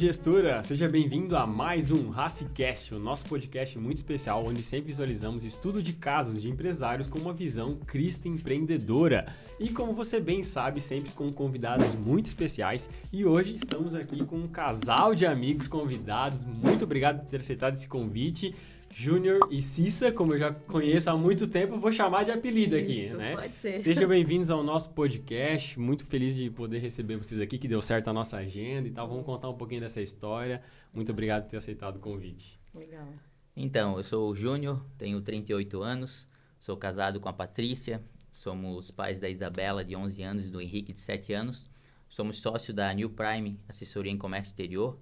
gestora! Seja bem-vindo a mais um Racicast, o nosso podcast muito especial, onde sempre visualizamos estudo de casos de empresários com uma visão Cristo empreendedora. E como você bem sabe, sempre com convidados muito especiais. E hoje estamos aqui com um casal de amigos convidados. Muito obrigado por ter aceitado esse convite. Júnior e Cissa, como eu já conheço há muito tempo, vou chamar de apelido aqui, né? Pode ser. Sejam bem-vindos ao nosso podcast. Muito feliz de poder receber vocês aqui, que deu certo a nossa agenda e tal. Vamos contar um pouquinho dessa história. Muito obrigado por ter aceitado o convite. Legal. Então, eu sou o Júnior, tenho 38 anos, sou casado com a Patrícia, somos pais da Isabela, de 11 anos, e do Henrique, de 7 anos. Somos sócio da New Prime, assessoria em comércio exterior.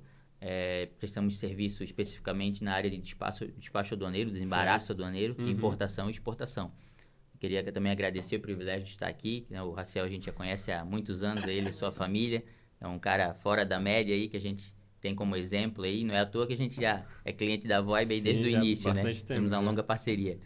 Prestamos serviço especificamente na área de despacho aduaneiro, desembaraço aduaneiro, importação e exportação. Queria também agradecer o privilégio de estar aqui, né? O Raciel a gente já conhece há muitos anos, ele e sua família, é um cara fora da média aí, que a gente tem como exemplo aí, não é à toa que a gente já é cliente da Voib aí desde o início, né? Temos uma longa parceria.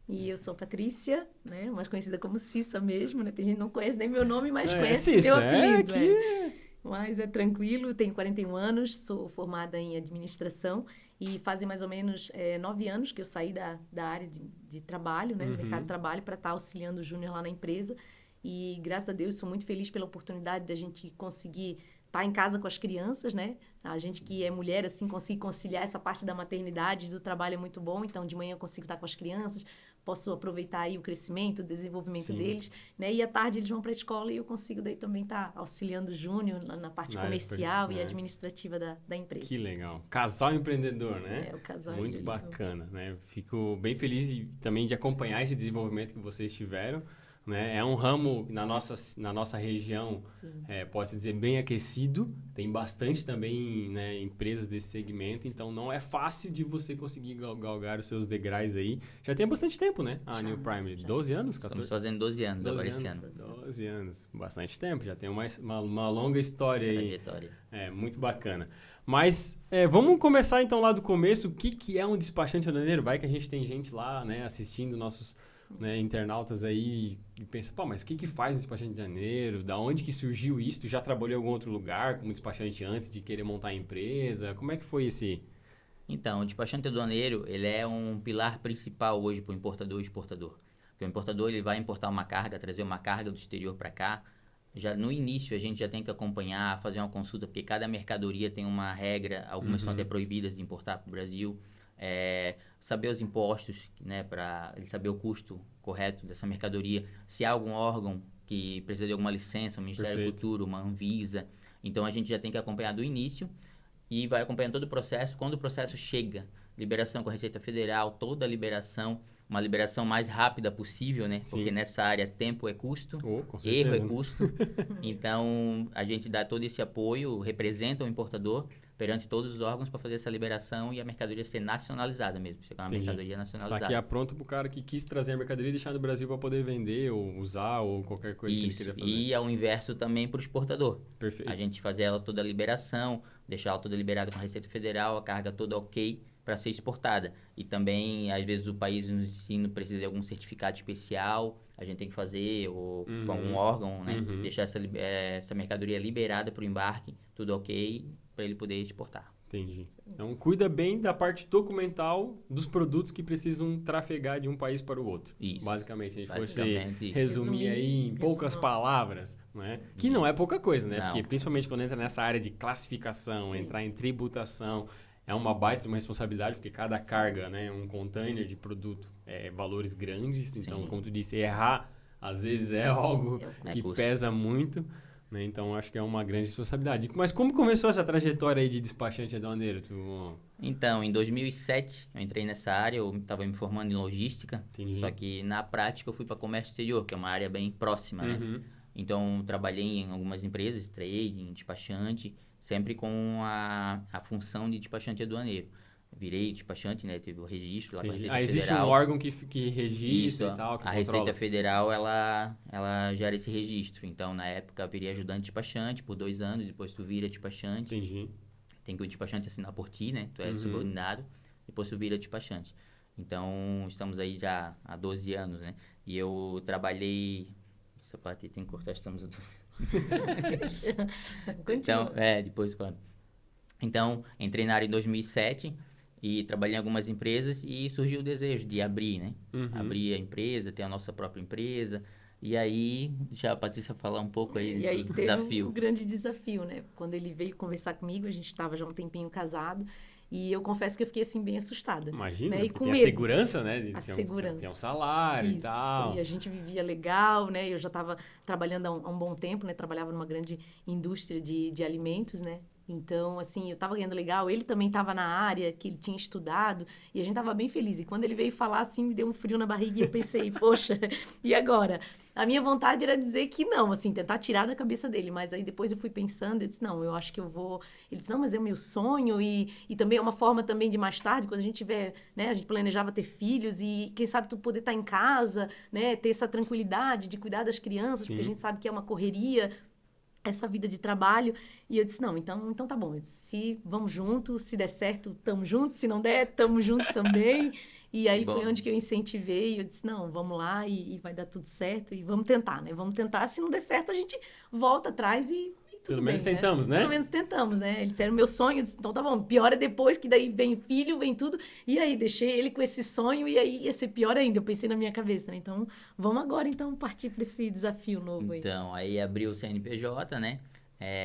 E eu sou Patrícia, né? Mais conhecida como Cissa mesmo, né? Tem gente que não conhece nem meu nome, mas conhece Cissa, meu apelido. que... Mas é tranquilo, tenho 41 anos, sou formada em administração e fazem mais ou menos 9 anos que eu saí da área de trabalho, né? Do mercado de trabalho, para estar auxiliando o Júnior lá na empresa. E graças a Deus sou muito feliz pela oportunidade da gente conseguir estar em casa com as crianças, né? A gente que é mulher, assim, consegue conciliar essa parte da maternidade e do trabalho é muito bom. Então, de manhã eu consigo estar com as crianças, posso aproveitar aí o crescimento, o desenvolvimento deles, né? E à tarde eles vão para a escola e eu consigo daí também estar auxiliando o Júnior na parte comercial e administrativa da empresa. Que legal. Casal empreendedor, né? É, o casal muito empreendedor. bacana, né? Fico bem feliz também de acompanhar esse desenvolvimento que vocês tiveram. Né? É um ramo na nossa região, pode-se dizer, bem aquecido. Tem bastante também, né, empresas desse segmento. Então, não é fácil de você conseguir galgar os seus degraus aí. Já tem bastante tempo, né? A New Prime, 12 anos? 14? Estamos fazendo 12 anos agora esse ano. 12 anos, bastante tempo. Já tem uma longa história aí. Trajetória. Muito bacana. Mas vamos começar então lá do começo. O que é um despachante aduaneiro? Vai que a gente tem gente lá, né, assistindo nossos... né, internautas aí e pensa, pô, mas o que faz um despachante de aduaneiro? Da onde que surgiu isso? Tu já trabalhou em algum outro lugar como despachante antes de querer montar a empresa? Como é que foi esse... Então, o despachante aduaneiro, ele é um pilar principal hoje para o importador e exportador. Porque o importador, ele vai importar uma carga, trazer uma carga do exterior para cá. Já no início, a gente já tem que acompanhar, fazer uma consulta, porque cada mercadoria tem uma regra, algumas são até proibidas de importar para o Brasil. Saber os impostos, né, para ele saber o custo correto dessa mercadoria, se há algum órgão que precisa de alguma licença, o Ministério da Cultura, uma Anvisa. Então, a gente já tem que acompanhar do início e vai acompanhando todo o processo. Quando o processo chega, liberação com a Receita Federal, toda a liberação, uma liberação mais rápida possível, né? Porque nessa área tempo é custo, erro é custo. Então, a gente dá todo esse apoio, representa o importador perante todos os órgãos para fazer essa liberação e a mercadoria ser nacionalizada mesmo, chegar uma mercadoria nacionalizada. Está aqui pronto para o cara que quis trazer a mercadoria e deixar no Brasil para poder vender ou usar ou qualquer coisa que ele queria fazer. E ao inverso também para o exportador. Perfeito. A gente fazer ela toda a liberação, deixar ela toda liberada com a Receita Federal, a carga toda ok para ser exportada. E também, às vezes, o país no ensino precisa de algum certificado especial, a gente tem que fazer, ou com algum órgão, né? Deixar essa mercadoria liberada para o embarque, tudo ok, para ele poder exportar. Entendi. Então, cuida bem da parte documental dos produtos que precisam trafegar de um país para o outro. Isso. Basicamente, se a gente fosse isso. resumir aí em poucas palavras, né? Que não é pouca coisa, né? Não. Porque principalmente quando entra nessa área de classificação, entrar em tributação, é uma baita de uma responsabilidade, porque cada carga, né, um container de produto, valores grandes. Então, como tu disse, errar, às vezes é algo que pesa muito. Né? Então, acho que é uma grande responsabilidade. Mas como começou essa trajetória aí de despachante aduaneiro? Então, em 2007, eu entrei nessa área, eu estava me formando em logística. Entendi. Só que, na prática, eu fui para comércio exterior, que é uma área bem próxima, né? Então, trabalhei em algumas empresas, trading, despachante, sempre com a função de despachante aduaneiro. Virei despachante, né? Teve o registro lá com a Receita Federal. Existe um órgão que registra e tal, que a Receita Federal, ela gera esse registro. Então, na época, eu virei ajudante despachante por 2 anos, depois tu vira despachante. Entendi. Tem que o despachante assinar por ti, né? Tu é subordinado, depois tu vira despachante. Então, estamos aí já há 12 anos, né? E eu trabalhei... Essa parte tem que cortar, estamos... Continua. Então, depois quando... Então, entrei na área em 2007 e trabalhei em algumas empresas e surgiu o desejo de abrir, né? Abrir a empresa, ter a nossa própria empresa. E aí, deixa a Patrícia falar um pouco aí E aí desse teve desafio. um grande desafio, né? Quando ele veio conversar comigo, a gente estava já um tempinho casado, e eu confesso que eu fiquei assim bem assustada. Imagina, Né? E porque com tem a medo. segurança, né? A Tem segurança. tem um salário e Isso, tal. e a gente vivia legal, né? Eu já estava trabalhando há um bom tempo, né? Trabalhava numa grande indústria de alimentos, né? Então, assim, eu estava ganhando legal. Ele também estava na área que ele tinha estudado e a gente estava bem feliz. E quando ele veio falar, assim, me deu um frio na barriga e eu pensei, poxa, e agora? A minha vontade era dizer que não, assim, tentar tirar da cabeça dele. Mas aí depois eu fui pensando, eu disse, não, eu acho que eu vou... Ele disse, não, mas é o meu sonho e também é uma forma também de mais tarde, quando a gente tiver, né? A gente planejava ter filhos e quem sabe tu poder estar em casa, né? Ter essa tranquilidade de cuidar das crianças, porque a gente sabe que é uma correria, essa vida de trabalho. E eu disse, não, então tá bom. Eu disse, se vamos juntos, se der certo, tamo juntos. Se não der, tamo juntos também. E aí foi Bom. onde que eu incentivei. Eu disse, não, vamos lá e vai dar tudo certo. E vamos tentar, né? Vamos tentar. Se não der certo, a gente volta atrás e tudo Pelo bem, menos tentamos, né? Pelo menos tentamos, né? Eles disseram, meu sonho. Eu disse, então tá bom, pior é depois, que daí vem filho, vem tudo. E aí, deixei ele com esse sonho e aí ia ser pior ainda. Eu pensei na minha cabeça, né? Então, vamos agora, então, partir para esse desafio novo aí. Então, aí abriu o CNPJ, né?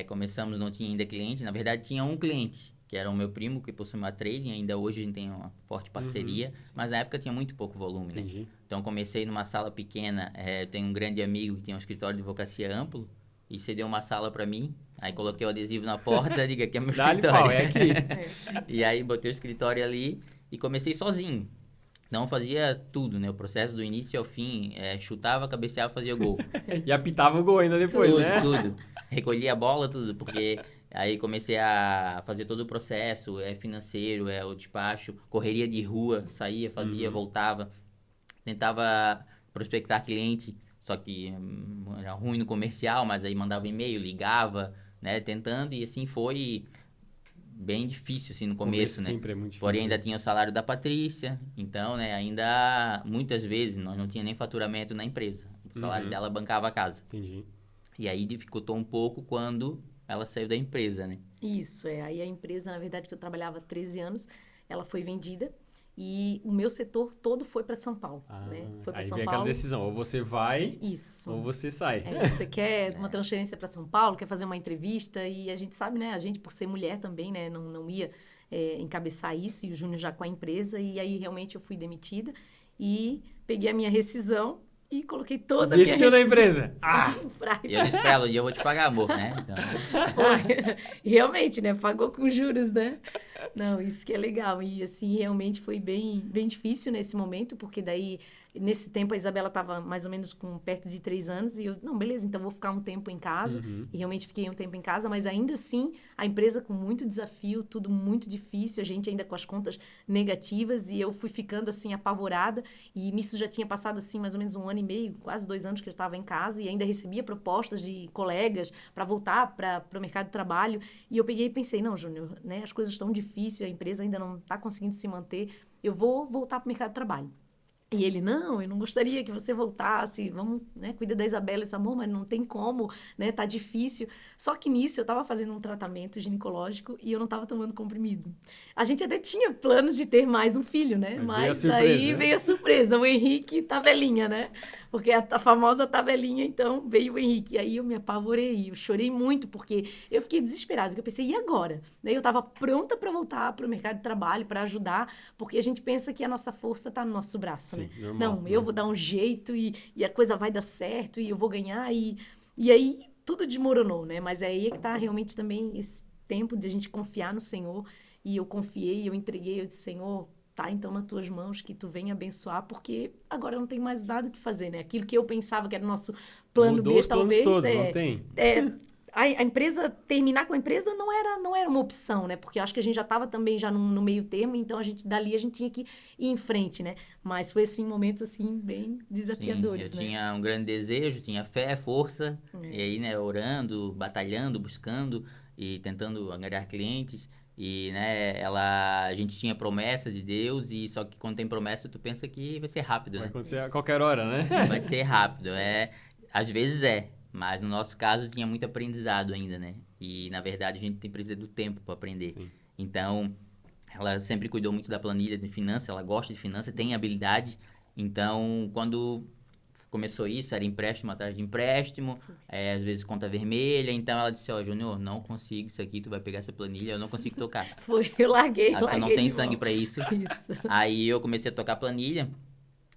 Começamos, não tinha ainda cliente. Na verdade, tinha um cliente, que era o meu primo, que possui uma trading. Ainda hoje a gente tem uma forte parceria. Mas na época tinha muito pouco volume, né? Entendi. Então, comecei numa sala pequena. Eu tenho um grande amigo que tem um escritório de advocacia amplo. E cedeu uma sala para mim. Aí coloquei o adesivo na porta, diga que é meu Dá-lhe escritório. pau, é aqui. E aí botei o escritório ali e comecei sozinho. Não fazia tudo, né? O processo do início ao fim, chutava, cabeceava, fazia gol. E apitava o gol ainda depois, Tudo, né? tudo. Recolhia a bola, tudo, porque aí comecei a fazer todo o processo, financeiro, o despacho, correria de rua, saía, fazia, voltava, tentava prospectar cliente, só que era ruim no comercial, mas aí mandava e-mail, ligava, né, tentando, e assim foi bem difícil, assim, no começo, né? Sempre é muito difícil. Porém, ainda tinha o salário da Patrícia, então, né, ainda, muitas vezes, nós não tinha nem faturamento na empresa. O salário dela bancava a casa. Entendi. E aí dificultou um pouco quando ela saiu da empresa, né? Isso, Aí a empresa, na verdade, que eu trabalhava há 13 anos, ela foi vendida e o meu setor todo foi para São Paulo, né? Foi para Aí São vem Paulo. aquela decisão, ou você vai, Isso. ou você sai. Você quer uma transferência para São Paulo, quer fazer uma entrevista e a gente sabe, né? A gente, por ser mulher também, né? Não ia encabeçar isso e o Júnior já com a empresa. E aí, realmente, eu fui demitida e peguei a minha rescisão e coloquei toda a minha Vestiu rescisão. na empresa. Ah! E eu disse pra ela, um dia eu vou te pagar, amor, né? Então, Foi. Realmente, né? Pagou com juros, né? Não, isso que é legal. E, assim, realmente foi bem difícil nesse momento, porque daí, nesse tempo, a Isabela estava mais ou menos com perto de 3 anos e eu, não, beleza, então vou ficar um tempo em casa. E realmente fiquei um tempo em casa, mas ainda assim, a empresa com muito desafio, tudo muito difícil, a gente ainda com as contas negativas e eu fui ficando, assim, apavorada. E nisso já tinha passado, assim, mais ou menos 1 ano e meio, quase 2 anos que eu estava em casa e ainda recebia propostas de colegas para voltar para o mercado de trabalho. E eu peguei e pensei, não, Júnior, né, as coisas estão difíceis, a empresa ainda não está conseguindo se manter, eu vou voltar para o mercado de trabalho. E ele, não, eu não gostaria que você voltasse, vamos, né, cuida da Isabela, esse amor, mas não tem como, né, tá difícil. Só que nisso eu tava fazendo um tratamento ginecológico e eu não tava tomando comprimido. A gente até tinha planos de ter mais um filho, né, mas aí veio a surpresa, o Henrique tabelinha, né, porque a famosa tabelinha, então veio o Henrique. E aí eu me apavorei, eu chorei muito, porque eu fiquei desesperada, porque eu pensei, e agora? Daí eu tava pronta para voltar para o mercado de trabalho, para ajudar, porque a gente pensa que a nossa força tá no nosso braço, né? Normal, não, eu vou dar um jeito e a coisa vai dar certo e eu vou ganhar e aí tudo desmoronou, né? Mas aí é que tá realmente também esse tempo de a gente confiar no Senhor e eu confiei, eu entreguei, eu disse, Senhor, tá então nas tuas mãos, que tu venha abençoar, porque agora eu não tenho mais nada o que fazer, né? Aquilo que eu pensava que era o nosso plano Mudou B, os planos talvez, todos, não tem? A empresa, terminar com a empresa não era uma opção, né? Porque eu acho que a gente já estava também já no meio termo, então dali a gente tinha que ir em frente, né? Mas foi, assim, momentos, assim, bem desafiadores, sim, eu né? tinha um grande desejo, tinha fé, força, e aí, né, orando, batalhando, buscando e tentando angariar clientes. E, né, a gente tinha promessa de Deus, e só que quando tem promessa, tu pensa que vai ser rápido, Vai né? acontecer a qualquer hora, né? Vai ser rápido, às vezes mas no nosso caso tinha muito aprendizado ainda, né? E, na verdade, a gente precisa do tempo para aprender. Sim. Então, ela sempre cuidou muito da planilha de finanças, ela gosta de finanças, tem habilidade. Então, quando começou isso, era empréstimo atrás de empréstimo, às vezes conta vermelha. Então, ela disse, Júnior, não consigo isso aqui, tu vai pegar essa planilha, eu não consigo tocar. Eu larguei Você não tem de sangue mão. para isso. Isso. Aí, eu comecei a tocar planilha.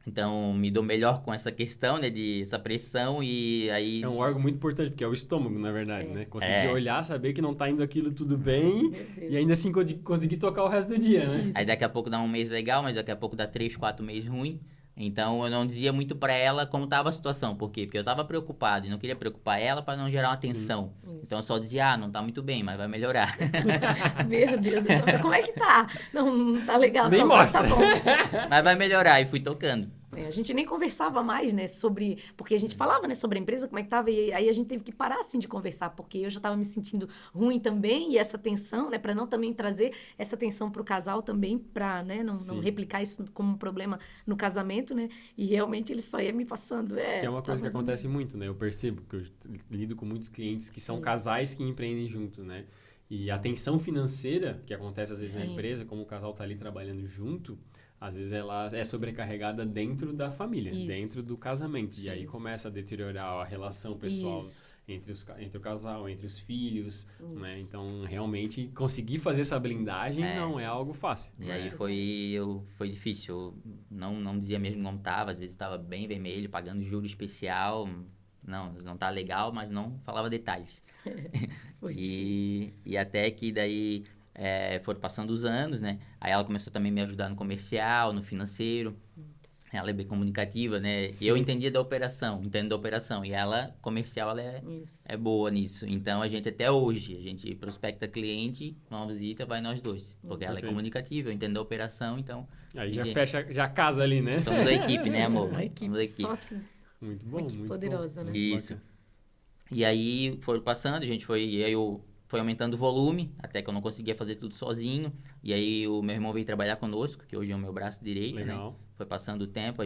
Então, me dou melhor com essa questão, né, de essa pressão e aí... É um órgão muito importante, porque é o estômago, na verdade, né? Conseguir olhar, saber que não tá indo aquilo tudo bem e ainda assim conseguir tocar o resto do dia, né? Aí daqui a pouco dá um mês legal, mas daqui a pouco dá 3, 4 meses ruim. Então, eu não dizia muito pra ela como tava a situação. Por quê? Porque eu tava preocupado e não queria preocupar ela pra não gerar uma tensão. Então, eu só dizia, não tá muito bem, mas vai melhorar. Meu Deus, como é que tá? Não tá legal. Nem mostra. Tá bom. Mas vai melhorar, e fui tocando. A gente nem conversava mais, né, sobre... Porque a gente falava, né, sobre a empresa, como é que tava, e aí a gente teve que parar, assim, de conversar, porque eu já tava me sentindo ruim também, e essa tensão, né, para não também trazer essa tensão pro casal também, pra, né, não replicar isso como um problema no casamento, né, e realmente ele só ia me passando, Que é uma coisa que mais ou acontece muito, né? Eu percebo, que eu lido com muitos clientes que são casais que empreendem juntos, né? E a tensão financeira que acontece às vezes na empresa, como o casal tá ali trabalhando junto, às vezes ela é sobrecarregada dentro da família, dentro do casamento. E aí começa a deteriorar a relação pessoal entre o casal, entre os filhos, né? Então, realmente, conseguir fazer essa blindagem não é algo fácil. E aí foi difícil. Eu não dizia mesmo como tava, às vezes estava bem vermelho, pagando juro especial. Não tá legal, mas não falava detalhes. E até que daí... foram passando os anos, né? Aí ela começou também a me ajudar no comercial, no financeiro. Ela é bem comunicativa, né? Sim. Eu entendo da operação. E ela, comercial, ela é boa nisso. Então, a gente até hoje, a gente prospecta cliente, uma visita, vai nós dois. Porque ela é comunicativa, eu entendo da operação, então... Aí já fecha, já casa ali, né? Somos a equipe, né, amor? Uma equipe, Somos a equipe. sócios. Muito bom, muito poderosa, bom. né? Isso. E aí, foram passando, a gente foi... E aí, foi aumentando o volume, até que eu não conseguia fazer tudo sozinho. E aí, o meu irmão veio trabalhar conosco, que hoje é o meu braço direito, Legal. né? Foi passando o tempo,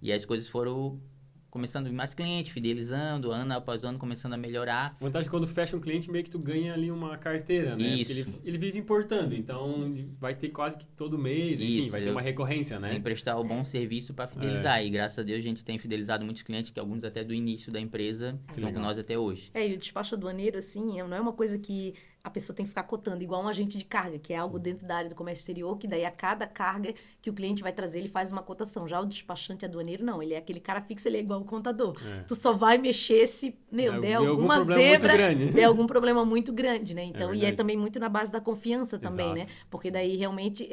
e as coisas foram começando a vir mais clientes, fidelizando, ano após ano, começando a melhorar. A vantagem é quando fecha um cliente, meio que tu ganha ali uma carteira, né? Isso. Porque ele vive importando, então vai ter quase que todo mês, enfim, vai ter uma recorrência, né? Tem que prestar o bom serviço para fidelizar. E graças a Deus a gente tem fidelizado muitos clientes, que alguns até do início da empresa estão com nós até hoje. E o despacho aduaneiro, assim, não é uma coisa que a pessoa tem que ficar cotando, igual um agente de carga, que é algo dentro da área do comércio exterior, que daí a cada carga que o cliente vai trazer, ele faz uma cotação. Já o despachante aduaneiro, não. Ele é aquele cara fixo, ele é igual o contador. Tu só vai mexer se, der alguma zebra, der algum problema muito grande, né? Então, e é também muito na base da confiança também, né? Porque daí, realmente,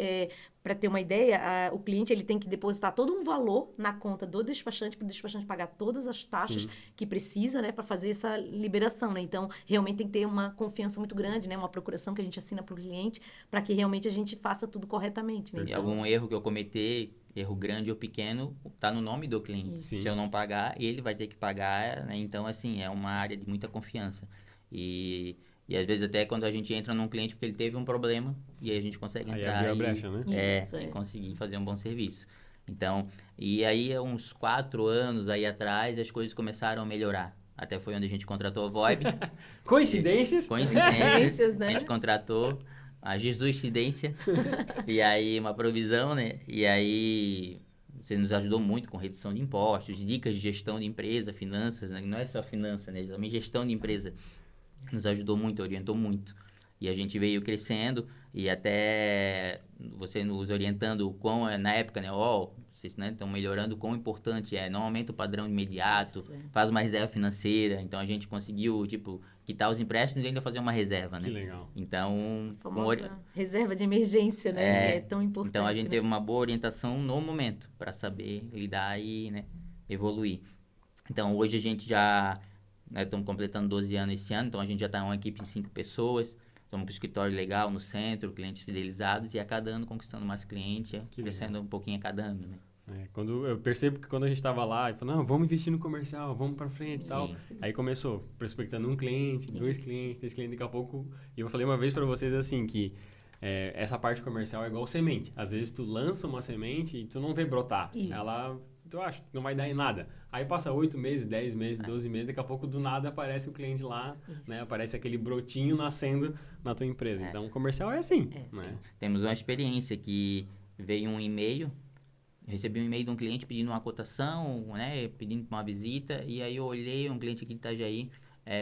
para ter uma ideia, o cliente ele tem que depositar todo um valor na conta do despachante, para o despachante pagar todas as taxas que precisa, né? Para fazer essa liberação, né? Então, realmente tem que ter uma confiança muito grande, né? Uma procuração que a gente assina para o cliente, para que realmente a gente faça tudo corretamente, né? E algum erro que eu cometer, erro grande ou pequeno, tá no nome do cliente. Sim. Se eu não pagar, ele vai ter que pagar, né? Então, assim, é uma área de muita confiança. E às vezes até quando a gente entra num cliente porque ele teve um problema, e aí a gente consegue entrar a brecha, né? E conseguir fazer um bom serviço. Então, e aí uns 4 anos aí atrás, as coisas começaram a melhorar. Até foi onde a gente contratou a VoIP. Coincidências? Coincidências, né? A gente contratou a Jesuscidência. E aí, uma provisão, né? E aí, você nos ajudou muito com redução de impostos, dicas de gestão de empresa, finanças, né? Não é só finança, né? Também gestão de empresa. Nos ajudou muito, orientou muito. E a gente veio crescendo e até você nos orientando na época, né? Vocês estão melhorando o quão importante é. Não aumenta o padrão imediato, faz uma reserva financeira. Então, a gente conseguiu, quitar os empréstimos e ainda fazer uma reserva, né? Que legal. Então... A famosa reserva de emergência, né? Que é tão importante. Então, a gente teve uma boa orientação no momento para saber lidar e, né, evoluir. Então, hoje a gente já... estamos completando 12 anos esse ano, então a gente já está uma equipe de 5 pessoas. Estamos com um escritório legal no centro, clientes fidelizados e a cada ano conquistando mais clientes, crescendo um pouquinho a cada ano, né? Quando eu percebo que quando a gente estava lá, eu falo, não, vamos investir no comercial, vamos para frente e tal. Aí começou prospectando um cliente, 2 clientes, 3 clientes, daqui a pouco... E eu falei uma vez para vocês assim, que essa parte comercial é igual semente. Às vezes tu lança uma semente e tu não vê brotar. Ela tu acha? Não vai dar em nada. Aí passa 8 meses, 10 meses, 12 meses, daqui a pouco do nada aparece o cliente lá, né? Aparece aquele brotinho nascendo na tua empresa. Então, o comercial é assim, né? Temos uma experiência que veio um e-mail, recebi um e-mail de um cliente pedindo uma cotação, né? Pedindo uma visita, e aí eu olhei um cliente aqui de Itajaí,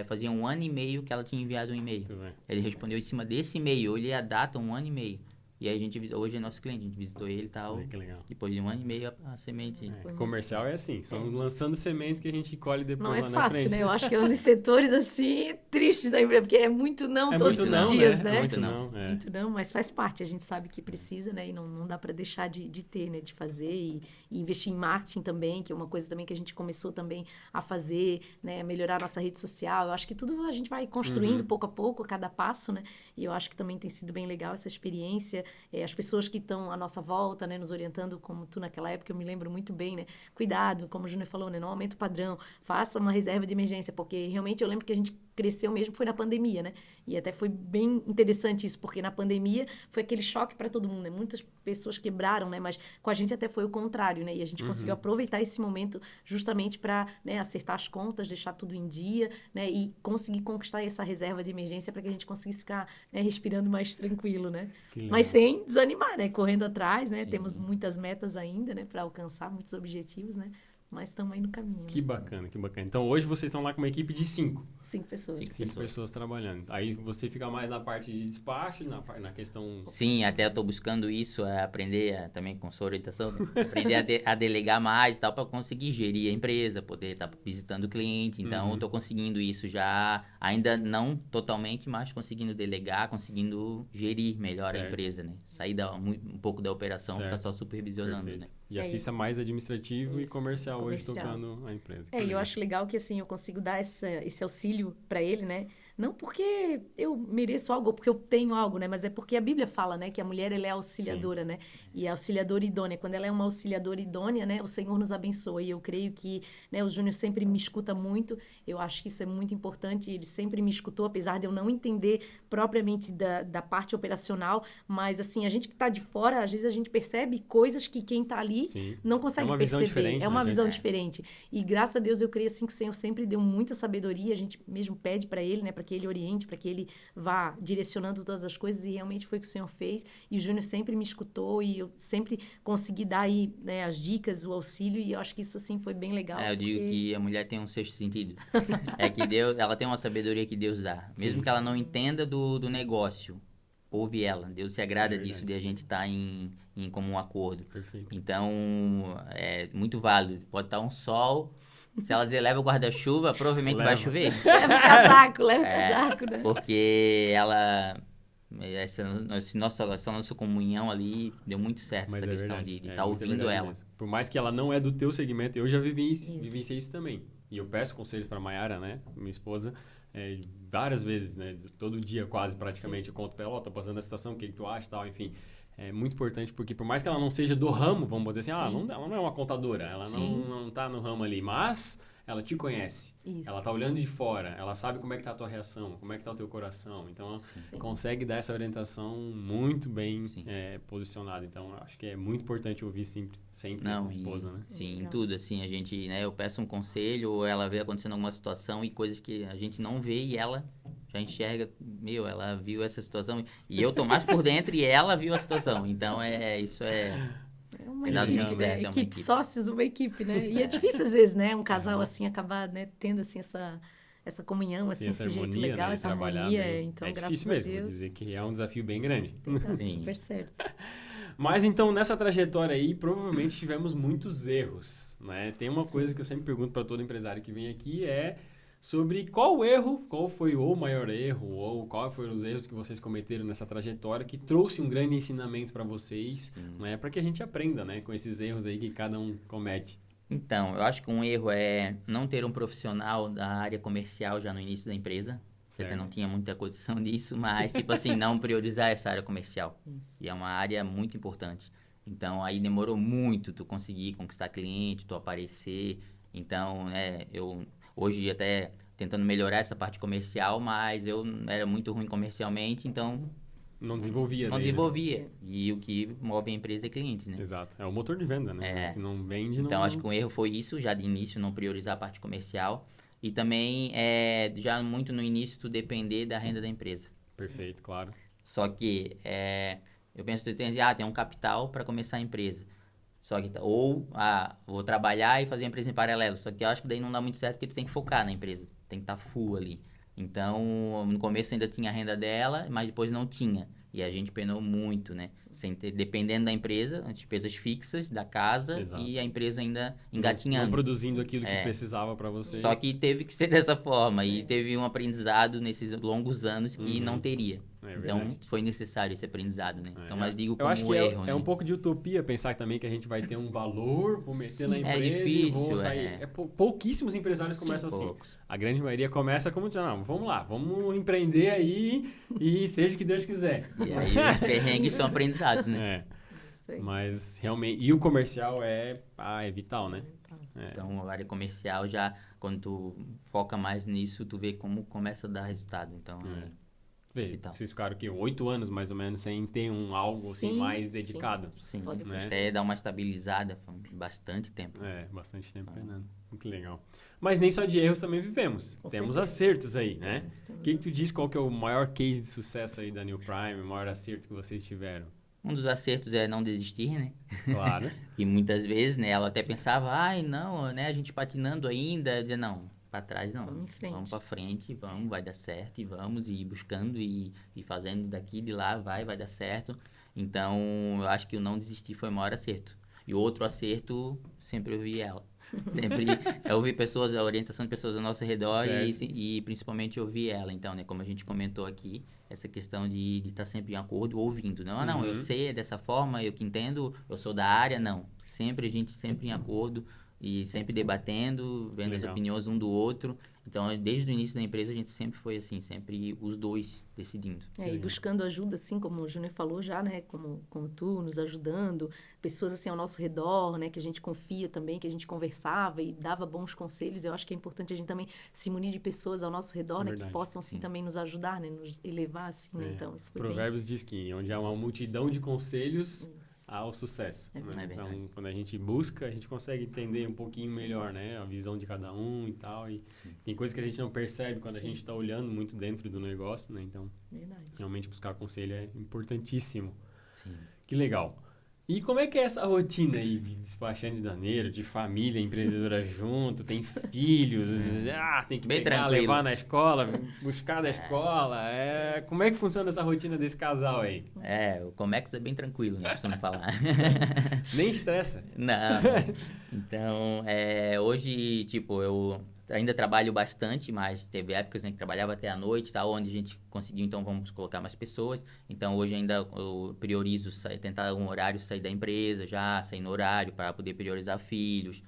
fazia 1 ano e meio que ela tinha enviado um e-mail. Ele respondeu em cima desse e-mail, eu olhei a data, 1 ano e meio. E aí hoje é nosso cliente, a gente visitou ele e tal. Que legal. Depois de 1 ano e meio a semente. Comercial é assim, são lançando sementes que a gente colhe depois não lá é na fácil, frente. né? Eu acho que é um dos setores, assim, tristes da empresa, porque é muito não todos muito os não, dias, né? né? É muito não. Muito não, mas faz parte, a gente sabe que precisa, né? E não dá para deixar de ter, né? De fazer e investir em marketing também, que é uma coisa também que a gente começou também a fazer, né? Melhorar a nossa rede social. Eu acho que tudo a gente vai construindo pouco a pouco, a cada passo, né? E eu acho que também tem sido bem legal essa experiência. As pessoas que estão à nossa volta, né? Nos orientando, como tu naquela época, eu me lembro muito bem, né? Cuidado, como o Júnior falou, né? Não aumenta o padrão, faça uma reserva de emergência, porque realmente eu lembro que a gente cresceu mesmo foi na pandemia, né? E até foi bem interessante isso, porque na pandemia foi aquele choque para todo mundo, né? Muitas pessoas quebraram, né? Mas com a gente até foi o contrário, né? E a gente conseguiu aproveitar esse momento justamente para, né, acertar as contas, deixar tudo em dia, né? E conseguir conquistar essa reserva de emergência para que a gente conseguisse ficar, né, respirando mais tranquilo, né? Mas sem desanimar, né? Correndo atrás, né? Sim. Temos muitas metas ainda, né? Para alcançar muitos objetivos, né? Mas estamos aí no caminho. Que bacana, que bacana. Então, hoje vocês estão lá com uma equipe de 5. 5 pessoas. 5 pessoas trabalhando. Aí você fica mais na parte de despacho, na questão... Sim, até eu estou buscando isso, aprender também com sua orientação, né? Aprender a delegar mais e tal, para conseguir gerir a empresa, poder estar visitando o cliente. Então, eu estou conseguindo isso já, ainda não totalmente, mas conseguindo delegar, conseguindo gerir melhor a empresa, né? Sair um pouco da operação, ficar só supervisionando, né? E a Cissa mais administrativo e comercial hoje tocando a empresa. E eu acho legal que, assim, eu consigo dar esse auxílio para ele, né? Não porque eu mereço algo ou porque eu tenho algo, né? Mas é porque a Bíblia fala, né? Que a mulher, ela é auxiliadora, né? E é auxiliadora idônea. Quando ela é uma auxiliadora idônea, né? O Senhor nos abençoa. E eu creio que, né? O Júnior sempre me escuta muito. Eu acho que isso é muito importante. Ele sempre me escutou, apesar de eu não entender propriamente da parte operacional. Mas, assim, a gente que está de fora, às vezes a gente percebe coisas que quem está ali não consegue perceber. É uma visão diferente. E, graças a Deus, eu creio, assim, que o Senhor sempre deu muita sabedoria. A gente mesmo pede para Ele, né? Para que Ele oriente, para que Ele vá direcionando todas as coisas, e realmente foi o que o Senhor fez, e o Júnior sempre me escutou, e eu sempre consegui dar aí, né, as dicas, o auxílio, e eu acho que isso, assim, foi bem legal. Eu digo que a mulher tem um sexto sentido, é que ela tem uma sabedoria que Deus dá, mesmo que ela não entenda do negócio, ouve ela, Deus se agrada disso, de a gente estar em comum acordo. Perfeito. Então, é muito válido, pode estar um sol... Se ela dizer leva o guarda-chuva, provavelmente vai chover. Leva o casaco, né? Porque ela... Essa nossa comunhão ali deu muito certo, essa questão de estar ouvindo ela. Mesmo. Por mais que ela não é do teu segmento, eu já vivenciei isso também. E eu peço conselhos para Mayara, né, minha esposa, várias vezes, né, todo dia quase praticamente. Eu conto para ela, tô passando a situação, o que tu acha e tal, enfim. É muito importante porque por mais que ela não seja do ramo, vamos dizer assim, ela não é uma contadora, ela não tá no ramo ali, mas ela te conhece. Isso. Ela tá olhando de fora, ela sabe como é que tá a tua reação, como é que tá o teu coração. Então, ela consegue dar essa orientação muito bem posicionada. Então, eu acho que é muito importante ouvir sempre a esposa, né? Sim, em tudo, assim, a gente, né, eu peço um conselho, ou ela vê acontecendo alguma situação e coisas que a gente não vê e ela já enxerga, ela viu essa situação e eu tô mais por dentro e ela viu a situação. Então, isso é... É uma equipe, né? Equipe, sócios, uma equipe, né? E é difícil, às vezes, né? Um casal, assim, acabar, né? Tendo, assim, essa comunhão, assim, esse jeito legal, essa harmonia. Então, graças a Deus... É difícil mesmo, vou dizer que é um desafio bem grande. Sim. Super certo. Mas, então, nessa trajetória aí, provavelmente tivemos muitos erros, né? Tem uma coisa que eu sempre pergunto para todo empresário que vem aqui, sobre qual foi o maior erro, ou quais foram os erros que vocês cometeram nessa trajetória que trouxe um grande ensinamento para vocês, né? Para que a gente aprenda, né? Com esses erros aí que cada um comete. Então, eu acho que um erro é não ter um profissional da área comercial já no início da empresa. Você até não tinha muita condição disso, mas, tipo assim, não priorizar essa área comercial. Isso. E é uma área muito importante. Então, aí demorou muito tu conseguir conquistar cliente, tu aparecer. Então, eu... Hoje até tentando melhorar essa parte comercial, mas eu era muito ruim comercialmente, então Não desenvolvia. Não daí, né? desenvolvia. E o que move a empresa é clientes, né? Exato. É o motor de venda, né? É. Se não vende, Então, não... acho que um erro foi isso, já de início, não priorizar a parte comercial. E também, já muito no início, tu depender da renda da empresa. Perfeito, claro. Só que, eu penso que tu tem um capital para começar a empresa. Só que, vou trabalhar e fazer a empresa em paralelo. Só que eu acho que daí não dá muito certo, porque tu tem que focar na empresa. Tem que estar full ali. Então, no começo ainda tinha a renda dela, mas depois não tinha. E a gente penou muito, né? Dependendo da empresa, as despesas fixas da casa. Exato. E a empresa ainda Não engatinhando. produzindo aquilo que precisava para vocês. Só que teve que ser dessa forma. E teve um aprendizado nesses longos anos que não teria. Então, verdade. foi necessário esse aprendizado, né? Então, mas digo Eu como acho que erro, é né? um pouco de utopia pensar também que a gente vai ter um valor, vou meter na empresa difícil, e vou sair. Pouquíssimos empresários começam assim. Poucos. A grande maioria começa como, não, vamos lá, vamos empreender aí e seja o que Deus quiser. E aí os perrengues são aprendizados, né? Isso aí. Mas realmente, e o comercial é vital, né? Então, a área comercial já, quando tu foca mais nisso, tu vê como começa a dar resultado. Então, Vê, vital. vocês ficaram aqui 8 anos mais ou menos sem ter algo assim Sim, mais sim. dedicado. sim, Só depois né? até dar uma estabilizada, foi bastante tempo. Bastante tempo, Fernando. Muito legal. Mas nem só de erros também vivemos. Com Temos certeza. acertos aí, né? Temos O que tu diz, qual que é o maior case de sucesso aí da New Prime, o maior acerto que vocês tiveram? Um dos acertos é não desistir, né? Claro. E muitas vezes, né, ela até pensava, não, né, a gente patinando ainda, dizer, não, para trás não, Vamos em frente. vamos para frente, vamos, vai dar certo, e vamos, e ir buscando, e fazendo daqui, de lá, vai dar certo. Então, eu acho que o não desistir foi o maior acerto. E o outro acerto, sempre ouvir ela. Sempre ouvir pessoas, a orientação de pessoas ao nosso redor e principalmente ouvir ela. Então, né, como a gente comentou aqui, essa questão de estar sempre em acordo, ouvindo. Não, eu sei, é dessa forma, eu que entendo, eu sou da área, não. Sempre a gente sempre em acordo e sempre debatendo, vendo as opiniões um do outro. Então, desde o início da empresa, a gente sempre foi assim, sempre os dois decidindo. E buscando ajuda, assim, como o Júnior falou já, né? Como tu, nos ajudando. Pessoas, assim, ao nosso redor, né? Que a gente confia também, que a gente conversava e dava bons conselhos. Eu acho que é importante a gente também se munir de pessoas ao nosso redor, né? Que possam, assim, também nos ajudar, né? Nos elevar, assim, né? Então, isso foi Provérbios diz que onde há uma multidão de conselhos, há o sucesso. É Né? verdade. Então, quando a gente busca, a gente consegue entender um pouquinho melhor, né? A visão de cada um e tal. E tem coisas que a gente não percebe quando a gente está olhando muito dentro do negócio, né? Então, realmente buscar conselho é importantíssimo. Sim. Que legal. E como é que é essa rotina aí de despachante de janeiro, de família empreendedora junto, tem filhos, tem que Bem pegar, tranquilo. levar na escola, buscar da escola. Como é que funciona essa rotina desse casal aí? O Comex é bem tranquilo, né? Costumo falar. Nem estressa? Não. Então, hoje, tipo, eu ainda trabalho bastante, mas teve épocas, né, que trabalhava até a noite, tá? Onde a gente conseguiu, então, vamos colocar mais pessoas. Então, hoje ainda eu priorizo tentar um horário sair da empresa já, sair no horário para poder priorizar filhos,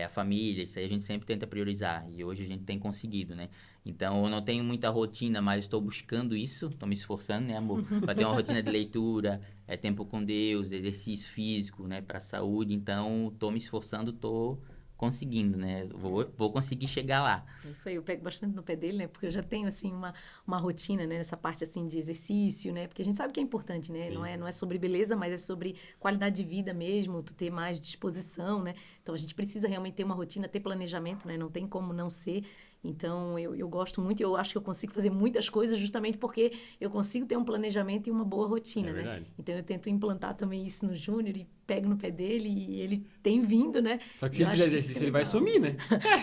a família, isso aí a gente sempre tenta priorizar. E hoje a gente tem conseguido, né? Então, eu não tenho muita rotina, mas estou buscando isso, estou me esforçando, né, amor? Para ter uma rotina de leitura, tempo com Deus, exercício físico, né, para a saúde. Então, estou me esforçando, estou conseguindo, né? Vou conseguir chegar lá. Isso aí, eu pego bastante no pé dele, né? Porque eu já tenho, assim, uma rotina, né? Nessa parte, assim, de exercício, né? Porque a gente sabe que é importante, né? Não é sobre beleza, mas é sobre qualidade de vida mesmo, tu ter mais disposição, né? Então, a gente precisa realmente ter uma rotina, ter planejamento, né? Não tem como não ser. Então, eu gosto muito, eu acho que eu consigo fazer muitas coisas justamente porque eu consigo ter um planejamento e uma boa rotina, né? Então, eu tento implantar também isso no Júnior e pego no pé dele e ele tem vindo, né? Só que se ele fizer exercício, ele vai sumir, né?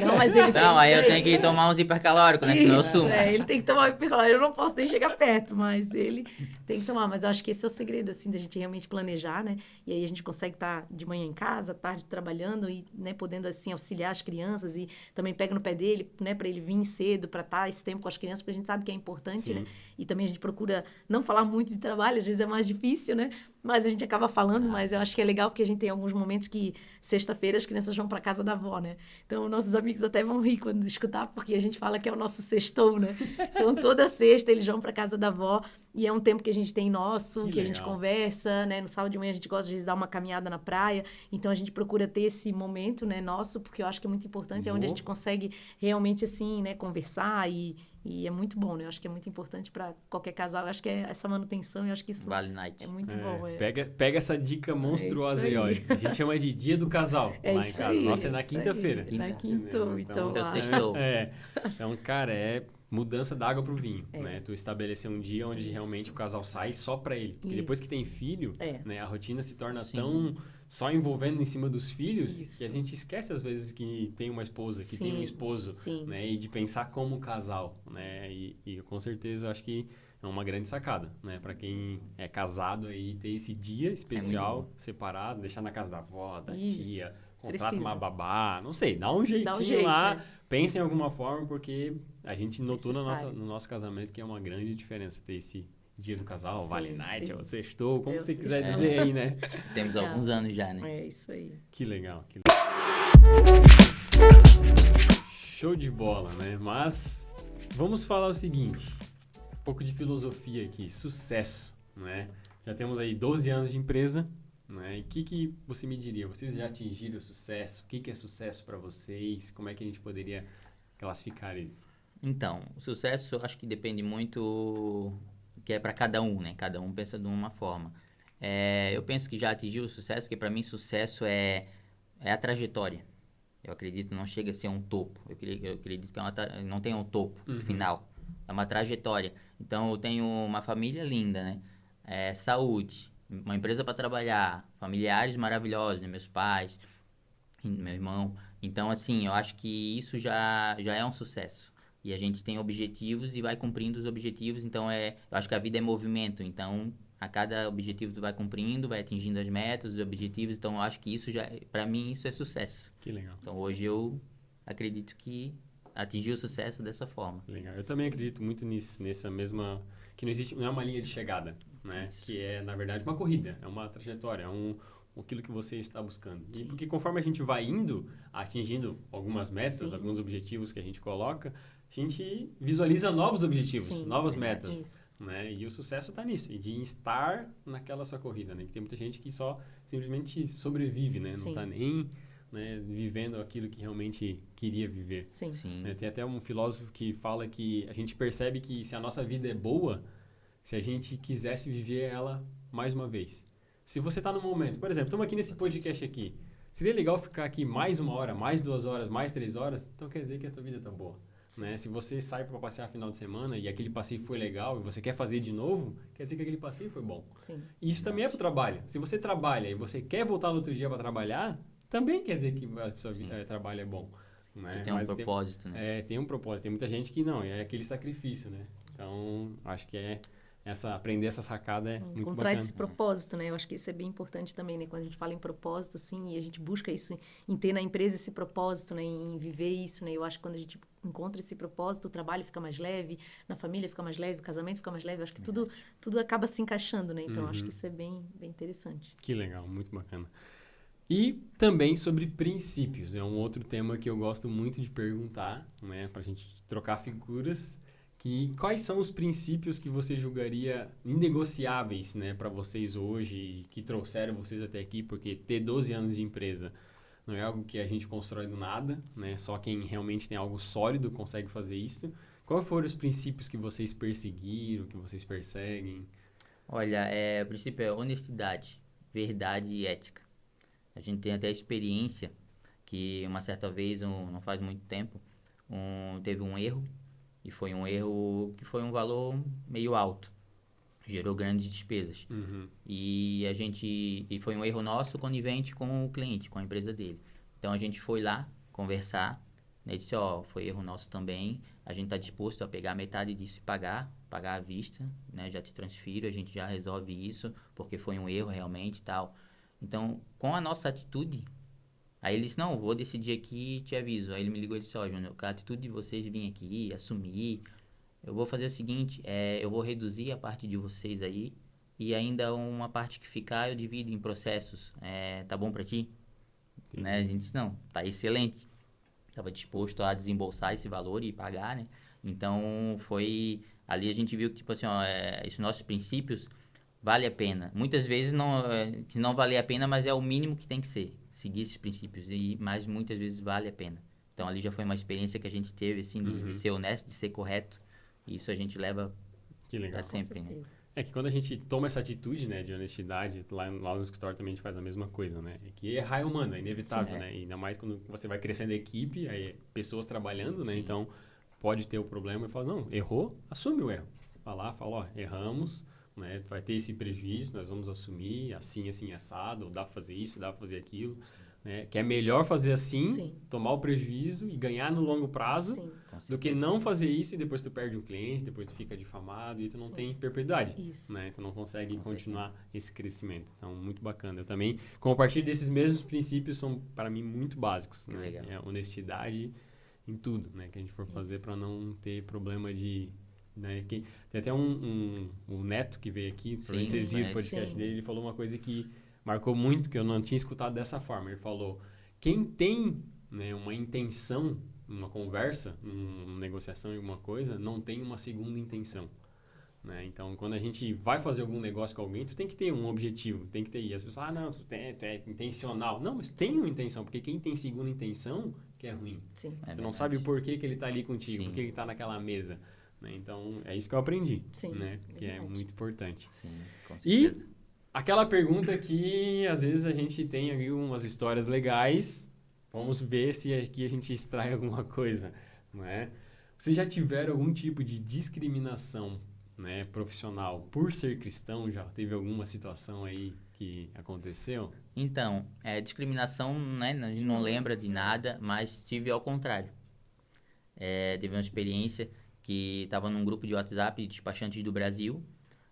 Não, mas ele Não, aí eu tenho que tomar uns hipercalóricos, né? Senão eu sumo. Ele tem que tomar hipercalórico. Eu não posso nem chegar perto, mas ele tem que tomar. Mas eu acho que esse é o segredo, assim, da gente realmente planejar, né? E aí a gente consegue estar de manhã em casa, à tarde trabalhando e, né, podendo, assim, auxiliar as crianças e também pego no pé dele, né, para ele vir cedo, para estar esse tempo com as crianças, porque a gente sabe que é importante, né? E também a gente procura não falar muito de trabalho, às vezes é mais difícil, né? Mas a gente acaba falando, mas eu acho que é legal porque a gente tem alguns momentos que sexta-feira as crianças vão para casa da avó, né? Então, nossos amigos até vão rir quando escutar, porque a gente fala que é o nosso sextou, né? Então, toda sexta eles vão para casa da avó e é um tempo que a gente tem nosso, que a gente conversa, né? No sábado de manhã a gente gosta de dar uma caminhada na praia, então a gente procura ter esse momento, né, nosso, porque eu acho que é muito importante, é onde a gente consegue realmente, assim, né, conversar e E é muito bom, né? Eu acho que é muito importante para qualquer casal. Eu acho que essa manutenção, eu acho que isso Vale Night. é muito bom. Pega essa dica monstruosa aí, isso ó. aí. A gente chama de dia do casal É lá em isso casa. aí, Nossa, é na isso quinta-feira. aí. Na quinta, então Seu lá. sextou. Então, cara, é mudança da água pro vinho, né? Tu estabelecer um dia onde realmente o casal sai só pra ele. Porque depois que tem filho, né, a rotina se torna tão só envolvendo em cima dos filhos que a gente esquece às vezes que tem uma esposa, que tem um esposo, né? E de pensar como casal, né? E com certeza acho que é uma grande sacada, né? Pra quem é casado aí, ter esse dia especial, separado, deixar na casa da avó, da tia, contrata uma babá, não sei, dá um jeitinho lá, pensa em alguma forma, porque a gente notou no nosso casamento que é uma grande diferença ter esse dia do casal, Vale Night, ou sextou, como você quiser dizer aí, né? Temos alguns anos já, né? É isso aí. Que legal. Show de bola, né? Mas vamos falar o seguinte, um pouco de filosofia aqui, sucesso, né? Já temos aí 12 anos de empresa, né? E o que você me diria? Vocês já atingiram o sucesso? O que é sucesso para vocês? Como é que a gente poderia classificar isso? Então, o sucesso eu acho que depende muito que é para cada um, né? Cada um pensa de uma forma. Eu penso que já atingiu o sucesso, porque para mim sucesso é a trajetória. Eu acredito que não chega a ser um topo. Eu acredito que não tem um topo final. É uma trajetória. Então, eu tenho uma família linda, né? Saúde, uma empresa para trabalhar, familiares maravilhosos, né? Meus pais, meu irmão. Então, assim, eu acho que isso já é um sucesso. E a gente tem objetivos e vai cumprindo os objetivos. Então, eu acho que a vida é movimento. Então, a cada objetivo tu vai cumprindo, vai atingindo as metas, os objetivos. Então, eu acho que isso para mim, isso é sucesso. Que legal. Então, hoje eu acredito que atingi o sucesso dessa forma. Legal. Eu também acredito muito nisso, nessa mesma... Que não é uma linha de chegada, né? Isso. Que é, na verdade, uma corrida. É uma trajetória, aquilo que você está buscando. E porque conforme a gente vai indo, atingindo algumas metas, alguns objetivos que a gente coloca, a gente visualiza novos objetivos, novas metas, né? E o sucesso está nisso, de estar naquela sua corrida, né? Que tem muita gente que só simplesmente sobrevive, né? Não está nem, né, vivendo aquilo que realmente queria viver. Sim. Né? Tem até um filósofo que fala que a gente percebe que se a nossa vida é boa, se a gente quisesse viver ela mais uma vez. Se você está no momento, por exemplo, estamos aqui nesse podcast aqui, seria legal ficar aqui mais 1 hora, mais 2 horas, mais 3 horas, então quer dizer que a tua vida está boa. Né? Se você sai para passear final de semana e aquele passeio foi legal e você quer fazer de novo, quer dizer que aquele passeio foi bom. Sim. E isso também é para o trabalho. Se você trabalha e você quer voltar no outro dia para trabalhar, também quer dizer que o seu trabalho é bom. Né? Tem um propósito, né? Tem um propósito. Tem muita gente que não, é aquele sacrifício, né? Então, acho que aprender essa sacada é muito bacana. Encontrar esse propósito, né? Eu acho que isso é bem importante também, né? Quando a gente fala em propósito, assim, e a gente busca isso, em ter na empresa esse propósito, né? Em viver isso, né? Eu acho que quando a gente encontra esse propósito, o trabalho fica mais leve, na família fica mais leve, o casamento fica mais leve. Eu acho que tudo acaba se encaixando, né? Então, acho que isso é bem interessante. Que legal, muito bacana. E também sobre princípios. É um outro tema que eu gosto muito de perguntar, né? Pra gente trocar figuras. Quais são os princípios que você julgaria inegociáveis, né, para vocês hoje, que trouxeram vocês até aqui? Porque ter 12 anos de empresa não é algo que a gente constrói do nada, né? Só quem realmente tem algo sólido consegue fazer isso. Quais foram os princípios que vocês perseguiram, que vocês perseguem? Olha, o princípio é honestidade, verdade e ética. A gente tem até a experiência que uma certa vez, não faz muito tempo, teve um erro. E foi um erro que foi um valor meio alto. Gerou grandes despesas. E foi um erro nosso conivente com o cliente, com a empresa dele. Então, a gente foi lá conversar. Ele disse, foi erro nosso também. A gente está disposto a pegar metade disso e pagar à vista. Né? Já te transfiro, a gente já resolve isso, porque foi um erro realmente e tal. Então, com a nossa atitude... Aí ele disse, não, vou decidir aqui e te aviso. Aí ele me ligou e disse, Júnior, a atitude de vocês vir aqui, assumir, eu vou fazer o seguinte, eu vou reduzir a parte de vocês aí e ainda uma parte que ficar eu divido em processos. Tá bom pra ti? Né? A gente disse, não, tá excelente. Estava disposto a desembolsar esse valor e pagar, né? Então, ali a gente viu que, tipo assim, esses nossos princípios vale a pena. Muitas vezes não vale a pena, mas é o mínimo que tem que ser. Seguir esses princípios, mas muitas vezes vale a pena. Então, ali já foi uma experiência que a gente teve, assim, de ser honesto, de ser correto, Isso a gente leva Que legal. para sempre, né? É que quando a gente toma essa atitude, né, de honestidade, lá no escritório também a gente faz a mesma coisa, né? É que errar é humano, é inevitável, Sim, né? E ainda mais quando você vai crescendo a equipe, aí pessoas trabalhando, né? Sim. Então, pode ter o problema e fala, não, errou, assume o erro. Vai lá, fala, ó, erramos, né? Vai ter esse prejuízo, nós vamos assumir, assim, assado, ou dá pra fazer isso, dá pra fazer aquilo, né? Que é melhor fazer assim, Sim. tomar o prejuízo e ganhar no longo prazo, Sim. Com do que certeza. não fazer isso e depois tu perde um cliente, depois tu fica difamado e tu não Sim. tem perpetuidade, Isso. né? Tu não consegue Com continuar esse crescimento. Então, muito bacana. Eu também, compartilho desses mesmos princípios, são para mim muito básicos, Que né? legal. É honestidade em tudo, né? Que a gente for fazer Isso. para não ter problema de, né? Tem até um Neto que veio aqui, para Sim, vocês viram o mas- podcast Sim. dele, ele falou uma coisa que marcou muito, que eu não tinha escutado dessa forma. Ele falou, quem tem, né, uma intenção, uma conversa, uma negociação em alguma coisa, não tem uma segunda intenção. Né? Então, quando a gente vai fazer algum negócio com alguém, tu tem que ter um objetivo, tem que ter. E as pessoas falam, não, tu é intencional. Não, mas tem uma intenção, porque quem tem segunda intenção, que é ruim. Sim. É Tu não verdade. sabe o porquê que ele tá ali contigo, Sim. por que ele tá naquela mesa. Né? Então, é isso que eu aprendi, Sim, né? é Que é verdade. muito importante. Sim, com E certeza. aquela pergunta que, às vezes, a gente tem ali umas histórias legais, vamos ver se aqui a gente extrai alguma coisa, não é? Vocês já tiveram algum tipo de discriminação, né, profissional por ser cristão? Já teve alguma situação aí que aconteceu? Então, discriminação, né, a gente não lembra de nada, mas tive ao contrário. Teve uma experiência que estava num grupo de WhatsApp de despachantes do Brasil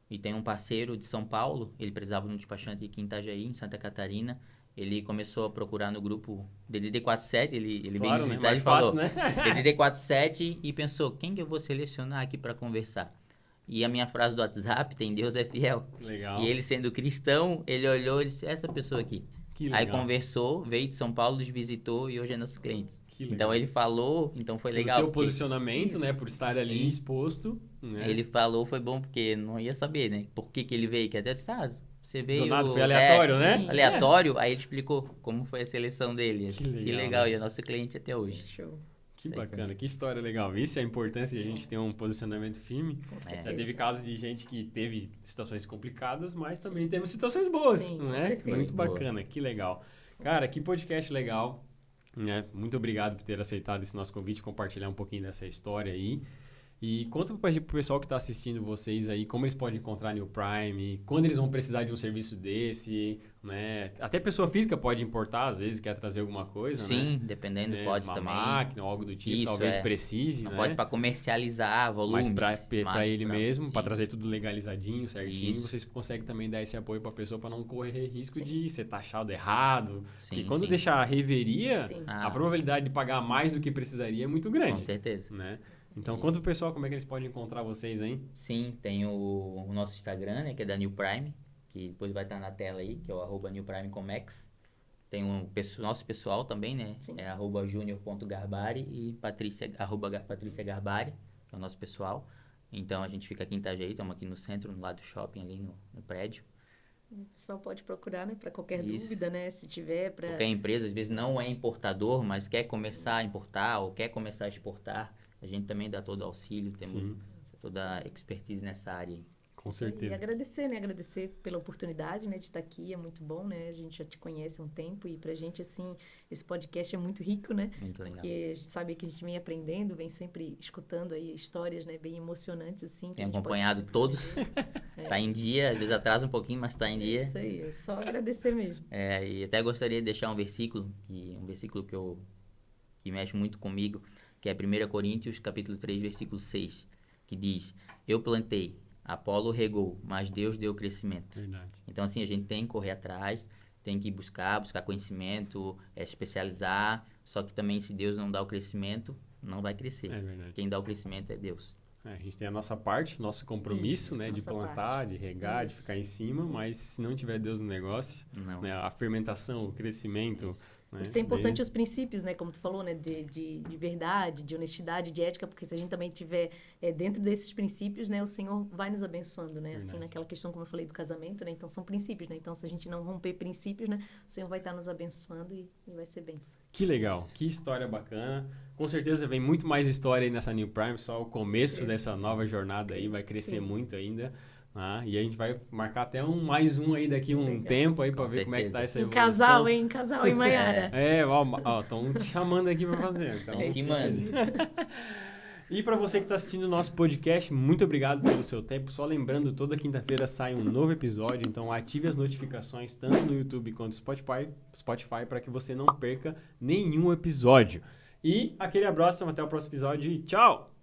e tem um parceiro de São Paulo, ele precisava de um despachante aqui em Itajaí, em Santa Catarina. Ele começou a procurar no grupo DDD 47, ele veio Claro, nos né? visitar Mais e falou fácil, né? DDD 47 e pensou, quem que eu vou selecionar aqui para conversar? E a minha frase do WhatsApp tem Deus é fiel. Legal. E ele sendo cristão, ele olhou e disse, essa pessoa aqui. Que Aí legal. conversou, veio de São Paulo, nos visitou e hoje é nosso cliente. Que legal. Então ele falou, então foi Pelo legal. teu porque posicionamento, né? Isso. Por estar ali Sim. exposto, né? Ele falou, foi bom porque não ia saber, né? Por que ele veio, que até disse, você veio... nada, foi aleatório, sim. né? Aleatório, aí ele explicou como foi a seleção dele. Eu Que disse, legal, legal, né? e é nosso cliente até hoje. Show. Que Isso aí bacana, foi- que história legal. Isso é a importância de a gente ter um posicionamento firme. Com É. Já certeza. teve casos de gente que teve situações complicadas, mas também temos situações boas, Sim, com né? certeza. Muito Boa. bacana, que legal. Cara, que podcast legal, né? Muito obrigado por ter aceitado esse nosso convite, compartilhar um pouquinho dessa história aí. E conta pro pessoal que está assistindo vocês aí, como eles podem encontrar New Prime, quando eles vão precisar de um serviço desse, né? Até pessoa física pode importar, às vezes quer trazer alguma coisa, né? Sim, dependendo, Né? pode uma também. máquina ou algo do tipo, Isso, talvez é. precise, Não né? pode para comercializar volumes. Mas para ele mesmo, para isso. trazer tudo legalizadinho, certinho, Isso. vocês conseguem também dar esse apoio para a pessoa para não correr risco Sim. de ser taxado errado. Sim, Porque quando sim. deixar a reveria, Sim. a probabilidade de pagar mais do que precisaria é muito Com grande, certeza. né? Então, conta pro pessoal como é que eles podem encontrar vocês, hein? Sim, tem o nosso Instagram, né, que é da New Prime, que depois vai estar na tela aí, que é o @newprimecomex. Tem o nosso pessoal também, né? Sim. É @junior.garbari e @Patrícia Garbari, que é o nosso pessoal. Então a gente fica aqui em Itajaí, estamos aqui no centro, no lado do shopping, ali no prédio. O pessoal pode procurar, né? Para qualquer Isso. dúvida, né? Se tiver, para... Qualquer empresa, às vezes, não é importador, mas quer começar a importar ou quer começar a exportar, a gente também dá todo o auxílio, temos Sim. toda a expertise nessa área aí. Com E certeza. agradecer, né? Agradecer pela oportunidade, né? De estar aqui, é muito bom, né? A gente já te conhece há um tempo e pra gente, assim, esse podcast é muito rico, né? Muito legal. Porque a gente sabe que a gente vem aprendendo, vem sempre escutando aí histórias, né? Bem emocionantes, assim. que Tenho a gente pode acompanhado sempre todos. aprender. Tá em dia, às vezes atrasa um pouquinho, mas tá em É dia. isso aí, é só agradecer mesmo. E até gostaria de deixar um versículo que mexe muito comigo, que é 1 Coríntios, capítulo 3, versículo 6, que diz, eu plantei, Apolo regou, mas Deus deu o crescimento. Verdade. Então, assim, a gente tem que correr atrás, tem que buscar conhecimento, especializar, só que também se Deus não dá o crescimento, não vai crescer. É verdade. Quem dá o crescimento é Deus. A gente tem a nossa parte, nosso compromisso, Isso, né? De nossa plantar, parte. de regar, de Isso. ficar em cima, mas se não tiver Deus no negócio, Não. né? A fermentação, o crescimento... Né? Isso é importante os princípios, né? Como tu falou, né? De verdade, de honestidade, de ética, porque se a gente também tiver dentro desses princípios, né? O Senhor vai nos abençoando, né? Verdade. Assim, naquela questão, como eu falei, do casamento, né? Então, são princípios, né? Então, se a gente não romper princípios, né? O Senhor vai estar nos abençoando e vai ser bênção. Que legal, que história bacana. Com certeza vem muito mais história aí nessa New Prime, só o começo dessa nova jornada aí, vai crescer muito ainda. E a gente vai marcar até mais um aí daqui um tempo aí para ver como é que tá essa evolução. Casal, hein? Casal em Maiara. Estão te chamando aqui para fazer. Então, que manda. E para você que está assistindo o nosso podcast, muito obrigado pelo seu tempo. Só lembrando, toda quinta-feira sai um novo episódio, então ative as notificações tanto no YouTube quanto no Spotify para que você não perca nenhum episódio. E aquele abraço, até o próximo episódio e tchau!